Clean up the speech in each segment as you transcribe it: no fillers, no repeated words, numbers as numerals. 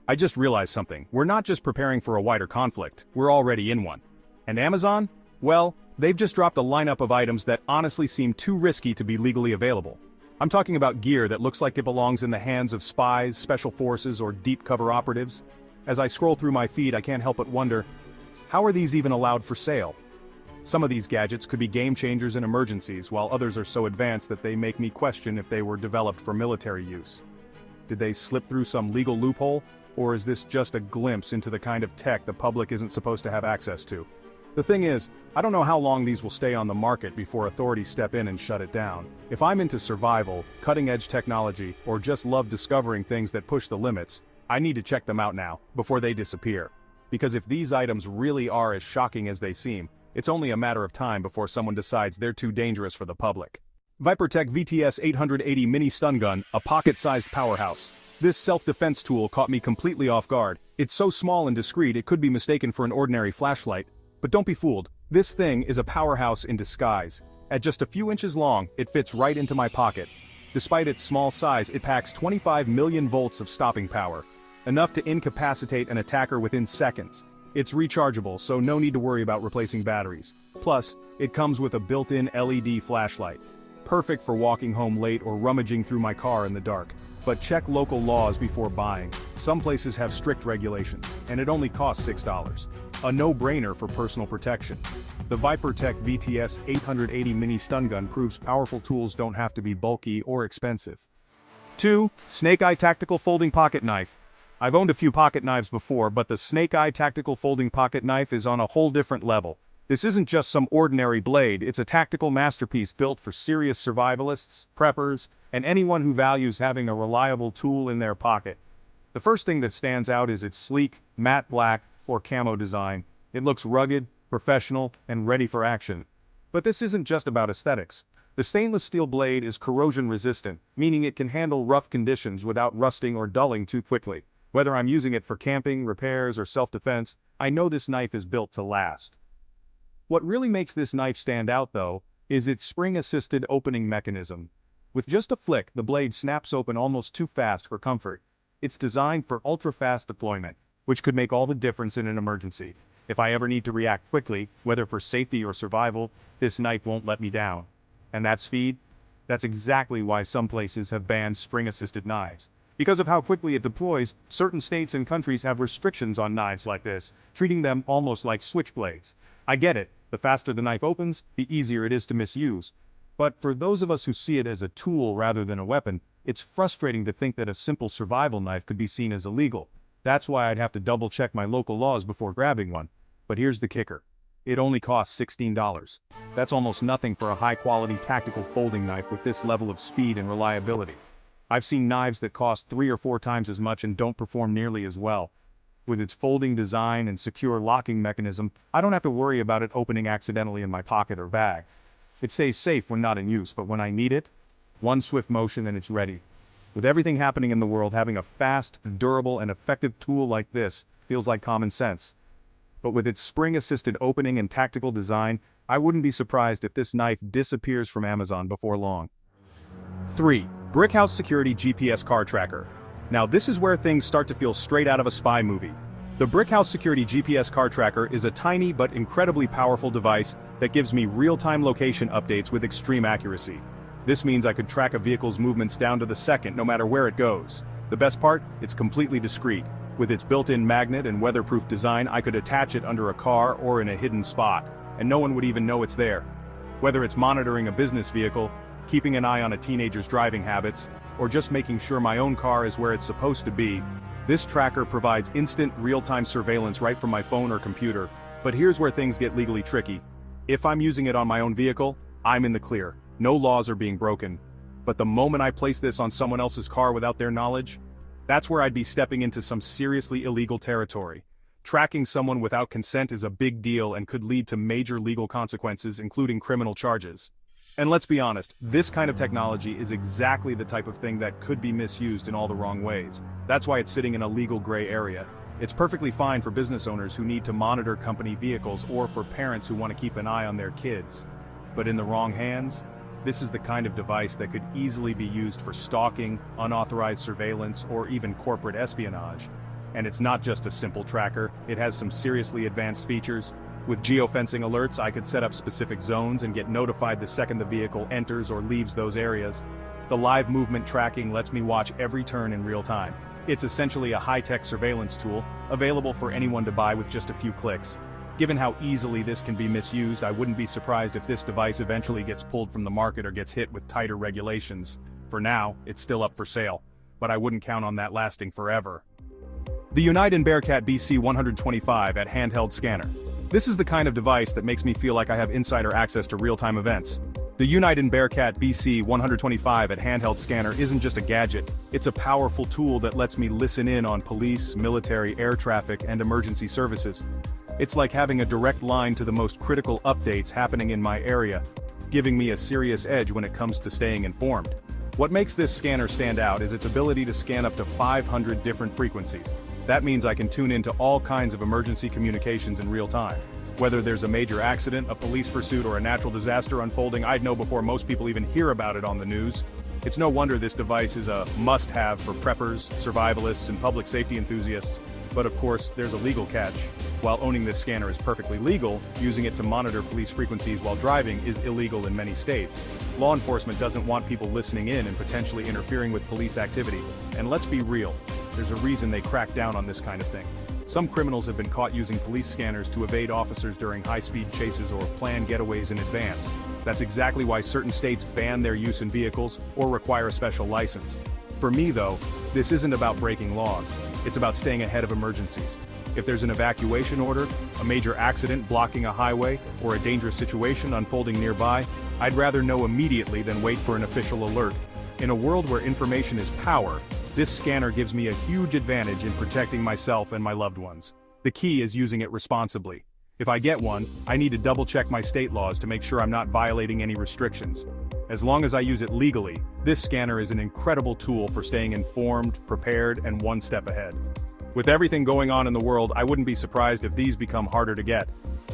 I just realized something. We're not just preparing for a wider conflict, we're already in one. And Amazon? Well, they've just dropped a lineup of items that honestly seem too risky to be legally available. I'm talking about gear that looks like it belongs in the hands of spies, special forces, or deep cover operatives. As I scroll through my feed, I can't help but wonder, how are these even allowed for sale? Some of these gadgets could be game changers in emergencies, while others are so advanced that they make me question if they were developed for military use. Did they slip through some legal loophole? Or is this just a glimpse into the kind of tech the public isn't supposed to have access to? The thing is, I don't know how long these will stay on the market before authorities step in and shut it down. If I'm into survival, cutting-edge technology, or just love discovering things that push the limits, I need to check them out now, before they disappear. Because if these items really are as shocking as they seem, it's only a matter of time before someone decides they're too dangerous for the public. ViperTech VTS 880 Mini Stun Gun, a pocket-sized powerhouse. This self-defense tool caught me completely off guard. It's so small and discreet it could be mistaken for an ordinary flashlight. But don't be fooled, this thing is a powerhouse in disguise. At just a few inches long, it fits right into my pocket. Despite its small size, it packs 25 million volts of stopping power, enough to incapacitate an attacker within seconds. It's rechargeable, so no need to worry about replacing batteries. Plus, it comes with a built-in LED flashlight. Perfect for walking home late or rummaging through my car in the dark. But check local laws before buying. Some places have strict regulations, and it only costs $6. A no-brainer for personal protection. The ViperTech VTS 880 Mini Stun Gun proves powerful tools don't have to be bulky or expensive. 2. Snake Eye Tactical Folding Pocket Knife. I've owned a few pocket knives before, but the Snake Eye Tactical Folding Pocket Knife is on a whole different level. This isn't just some ordinary blade, it's a tactical masterpiece built for serious survivalists, preppers, and anyone who values having a reliable tool in their pocket. The first thing that stands out is its sleek, matte black, or camo design. It looks rugged, professional, and ready for action. But this isn't just about aesthetics. The stainless steel blade is corrosion resistant, meaning it can handle rough conditions without rusting or dulling too quickly. Whether I'm using it for camping, repairs, or self-defense, I know this knife is built to last. What really makes this knife stand out, though, is its spring-assisted opening mechanism. With just a flick, the blade snaps open almost too fast for comfort. It's designed for ultra-fast deployment, which could make all the difference in an emergency. If I ever need to react quickly, whether for safety or survival, this knife won't let me down. And that speed? That's exactly why some places have banned spring-assisted knives. Because of how quickly it deploys, certain states and countries have restrictions on knives like this, treating them almost like switchblades. I get it, the faster the knife opens, the easier it is to misuse. But for those of us who see it as a tool rather than a weapon, it's frustrating to think that a simple survival knife could be seen as illegal. That's why I'd have to double-check my local laws before grabbing one. But here's the kicker. It only costs $16. That's almost nothing for a high-quality tactical folding knife with this level of speed and reliability. I've seen knives that cost 3 or 4 times as much and don't perform nearly as well. With its folding design and secure locking mechanism, I don't have to worry about it opening accidentally in my pocket or bag. It stays safe when not in use, but when I need it, one swift motion and it's ready. With everything happening in the world, having a fast, durable, and effective tool like this feels like common sense. But with its spring-assisted opening and tactical design, I wouldn't be surprised if this knife disappears from Amazon before long. 3. Brickhouse Security GPS Car Tracker. Now this is where things start to feel straight out of a spy movie. The Brickhouse Security GPS Car Tracker is a tiny but incredibly powerful device that gives me real-time location updates with extreme accuracy. This means I could track a vehicle's movements down to the second no matter where it goes. The best part? It's completely discreet. With its built-in magnet and weatherproof design, I could attach it under a car or in a hidden spot, and no one would even know it's there. Whether it's monitoring a business vehicle, keeping an eye on a teenager's driving habits, or just making sure my own car is where it's supposed to be, this tracker provides instant, real-time surveillance right from my phone or computer. But here's where things get legally tricky. If I'm using it on my own vehicle, I'm in the clear. No laws are being broken. But the moment I place this on someone else's car without their knowledge, that's where I'd be stepping into some seriously illegal territory. Tracking someone without consent is a big deal and could lead to major legal consequences, including criminal charges. And let's be honest, this kind of technology is exactly the type of thing that could be misused in all the wrong ways. That's why it's sitting in a legal gray area. It's perfectly fine for business owners who need to monitor company vehicles or for parents who want to keep an eye on their kids. But in the wrong hands, this is the kind of device that could easily be used for stalking, unauthorized surveillance, or even corporate espionage. And it's not just a simple tracker, it has some seriously advanced features. With geofencing alerts, I could set up specific zones and get notified the second the vehicle enters or leaves those areas. The live movement tracking lets me watch every turn in real time. It's essentially a high-tech surveillance tool, available for anyone to buy with just a few clicks. Given how easily this can be misused, I wouldn't be surprised if this device eventually gets pulled from the market or gets hit with tighter regulations. For now, it's still up for sale, but I wouldn't count on that lasting forever. The Unite Bearcat BC125 at handheld scanner. This is the kind of device that makes me feel like I have insider access to real-time events. The Unite Bearcat BC125 at handheld scanner isn't just a gadget, it's a powerful tool that lets me listen in on police, military, air traffic, and emergency services. It's like having a direct line to the most critical updates happening in my area, giving me a serious edge when it comes to staying informed. What makes this scanner stand out is its ability to scan up to 500 different frequencies. That means I can tune into all kinds of emergency communications in real time. Whether there's a major accident, a police pursuit, or a natural disaster unfolding, I'd know before most people even hear about it on the news. It's no wonder this device is a must-have for preppers, survivalists, and public safety enthusiasts. But of course, there's a legal catch. While owning this scanner is perfectly legal, using it to monitor police frequencies while driving is illegal in many states. Law enforcement doesn't want people listening in and potentially interfering with police activity. And let's be real, there's a reason they crack down on this kind of thing. Some criminals have been caught using police scanners to evade officers during high-speed chases or plan getaways in advance. That's exactly why certain states ban their use in vehicles or require a special license. For me though, this isn't about breaking laws. It's about staying ahead of emergencies. If there's an evacuation order, a major accident blocking a highway, or a dangerous situation unfolding nearby, I'd rather know immediately than wait for an official alert. In a world where information is power, this scanner gives me a huge advantage in protecting myself and my loved ones. The key is using it responsibly. If I get one, I need to double-check my state laws to make sure I'm not violating any restrictions. As long as I use it legally, this scanner is an incredible tool for staying informed, prepared, and one step ahead. With everything going on in the world, I wouldn't be surprised if these become harder to get.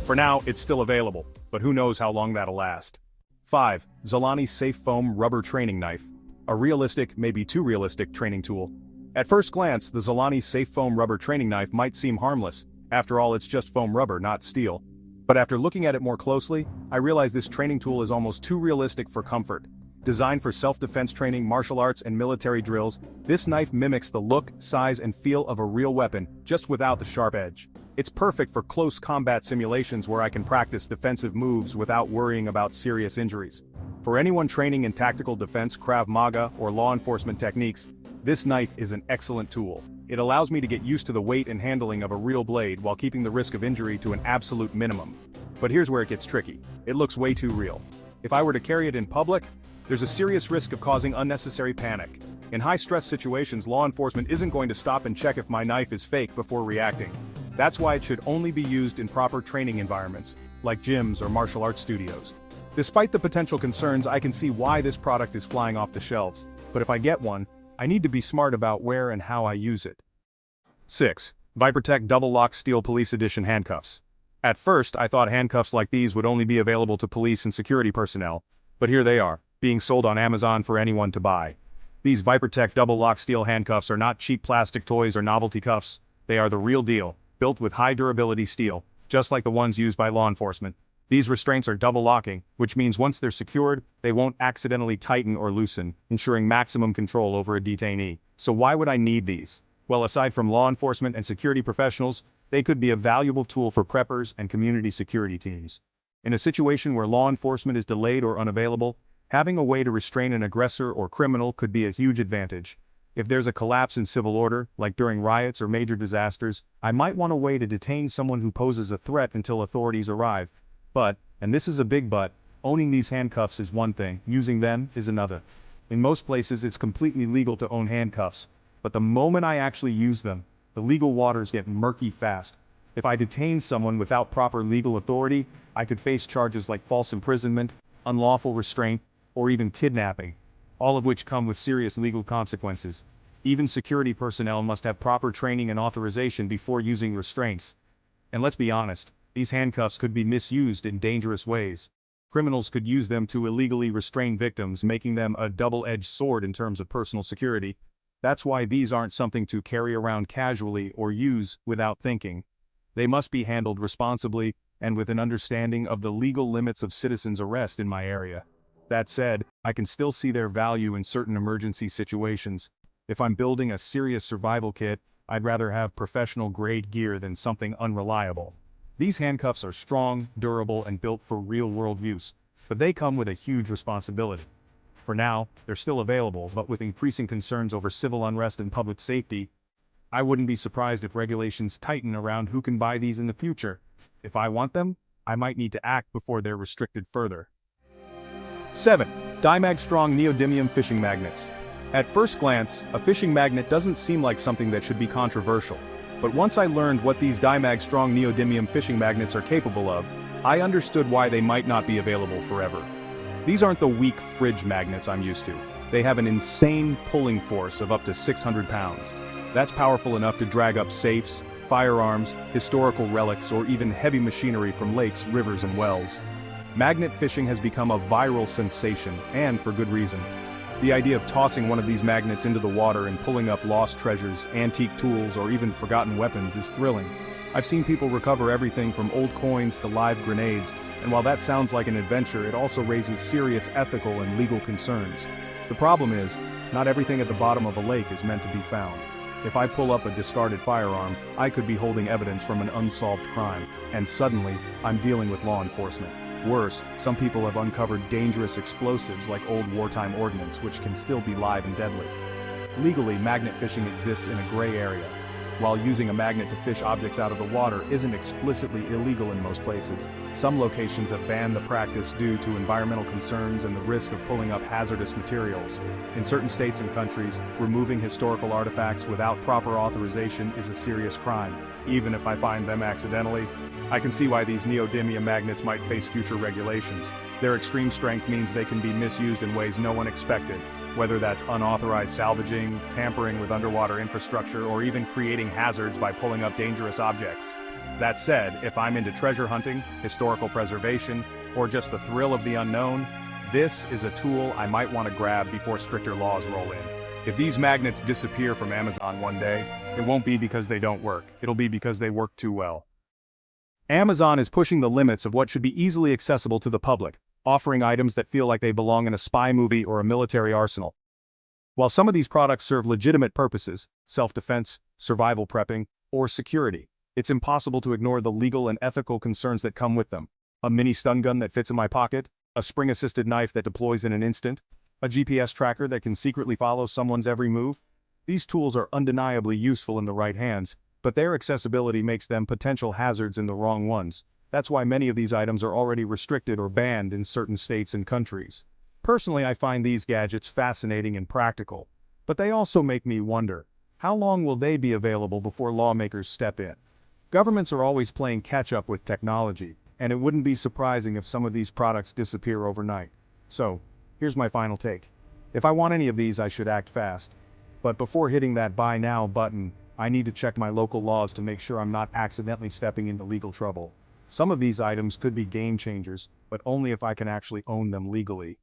For now, it's still available, but who knows how long that'll last. 5. Zalani Safe Foam Rubber Training Knife. A realistic, maybe too realistic, training tool. At first glance, the Zalani Safe Foam Rubber Training Knife might seem harmless. After all, it's just foam rubber, not steel. But after looking at it more closely, I realize this training tool is almost too realistic for comfort. Designed for self-defense training, martial arts, and military drills, this knife mimics the look, size, and feel of a real weapon, just without the sharp edge. It's perfect for close combat simulations where I can practice defensive moves without worrying about serious injuries. For anyone training in tactical defense, Krav Maga, or law enforcement techniques, this knife is an excellent tool. It allows me to get used to the weight and handling of a real blade while keeping the risk of injury to an absolute minimum. But here's where it gets tricky. It looks way too real. If I were to carry it in public, there's a serious risk of causing unnecessary panic. In high-stress situations, law enforcement isn't going to stop and check if my knife is fake before reacting. That's why it should only be used in proper training environments, like gyms or martial arts studios. Despite the potential concerns, I can see why this product is flying off the shelves. But if I get one, I need to be smart about where and how I use it. 6. ViperTech Double Lock Steel Police Edition Handcuffs. At first, I thought handcuffs like these would only be available to police and security personnel, but here they are, being sold on Amazon for anyone to buy. These ViperTech Double Lock Steel handcuffs are not cheap plastic toys or novelty cuffs. They are the real deal, built with high durability steel, just like the ones used by law enforcement. These restraints are double locking, which means once they're secured, they won't accidentally tighten or loosen, ensuring maximum control over a detainee. So why would I need these? Well, aside from law enforcement and security professionals, they could be a valuable tool for preppers and community security teams. In a situation where law enforcement is delayed or unavailable, having a way to restrain an aggressor or criminal could be a huge advantage. If there's a collapse in civil order, like during riots or major disasters, I might want a way to detain someone who poses a threat until authorities arrive. But, and this is a big but, owning these handcuffs is one thing, using them is another. In most places it's completely legal to own handcuffs, but the moment I actually use them, the legal waters get murky fast. If I detain someone without proper legal authority, I could face charges like false imprisonment, unlawful restraint, or even kidnapping, all of which come with serious legal consequences. Even security personnel must have proper training and authorization before using restraints. And let's be honest, these handcuffs could be misused in dangerous ways. Criminals could use them to illegally restrain victims, making them a double-edged sword in terms of personal security. That's why these aren't something to carry around casually or use without thinking. They must be handled responsibly and with an understanding of the legal limits of citizens' arrest in my area. That said, I can still see their value in certain emergency situations. If I'm building a serious survival kit, I'd rather have professional-grade gear than something unreliable. These handcuffs are strong, durable, and built for real-world use, but they come with a huge responsibility. For now, they're still available, but with increasing concerns over civil unrest and public safety, I wouldn't be surprised if regulations tighten around who can buy these in the future. If I want them, I might need to act before they're restricted further. 7. Dimag Strong Neodymium Fishing Magnets. At first glance, a fishing magnet doesn't seem like something that should be controversial. But once I learned what these Dimag Strong Neodymium fishing magnets are capable of, I understood why they might not be available forever. These aren't the weak fridge magnets I'm used to. They have an insane pulling force of up to 600 pounds. That's powerful enough to drag up safes, firearms, historical relics, or even heavy machinery from lakes, rivers, and wells. Magnet fishing has become a viral sensation, and for good reason. The idea of tossing one of these magnets into the water and pulling up lost treasures, antique tools, or even forgotten weapons is thrilling. I've seen people recover everything from old coins to live grenades, and while that sounds like an adventure, it also raises serious ethical and legal concerns. The problem is, not everything at the bottom of a lake is meant to be found. If I pull up a discarded firearm, I could be holding evidence from an unsolved crime, and suddenly, I'm dealing with law enforcement. Worse, some people have uncovered dangerous explosives like old wartime ordnance which can still be live and deadly. Legally, magnet fishing exists in a gray area. While using a magnet to fish objects out of the water isn't explicitly illegal in most places, some locations have banned the practice due to environmental concerns and the risk of pulling up hazardous materials. In certain states and countries, removing historical artifacts without proper authorization is a serious crime, even if I find them accidentally. I can see why these neodymium magnets might face future regulations. Their extreme strength means they can be misused in ways no one expected, whether that's unauthorized salvaging, tampering with underwater infrastructure, or even creating hazards by pulling up dangerous objects. That said, if I'm into treasure hunting, historical preservation, or just the thrill of the unknown, this is a tool I might want to grab before stricter laws roll in. If these magnets disappear from Amazon one day, it won't be because they don't work, it'll be because they work too well. Amazon is pushing the limits of what should be easily accessible to the public, offering items that feel like they belong in a spy movie or a military arsenal. While some of these products serve legitimate purposes, self-defense, survival prepping, or security, it's impossible to ignore the legal and ethical concerns that come with them. A mini stun gun that fits in my pocket, a spring-assisted knife that deploys in an instant, a GPS tracker that can secretly follow someone's every move. These tools are undeniably useful in the right hands, but their accessibility makes them potential hazards in the wrong ones. That's why many of these items are already restricted or banned in certain states and countries. Personally, I find these gadgets fascinating and practical, but they also make me wonder, how long will they be available before lawmakers step in? Governments are always playing catch-up with technology, and it wouldn't be surprising if some of these products disappear overnight. So, here's my final take. If I want any of these, I should act fast. But before hitting that buy now button, I need to check my local laws to make sure I'm not accidentally stepping into legal trouble. Some of these items could be game changers, but only if I can actually own them legally.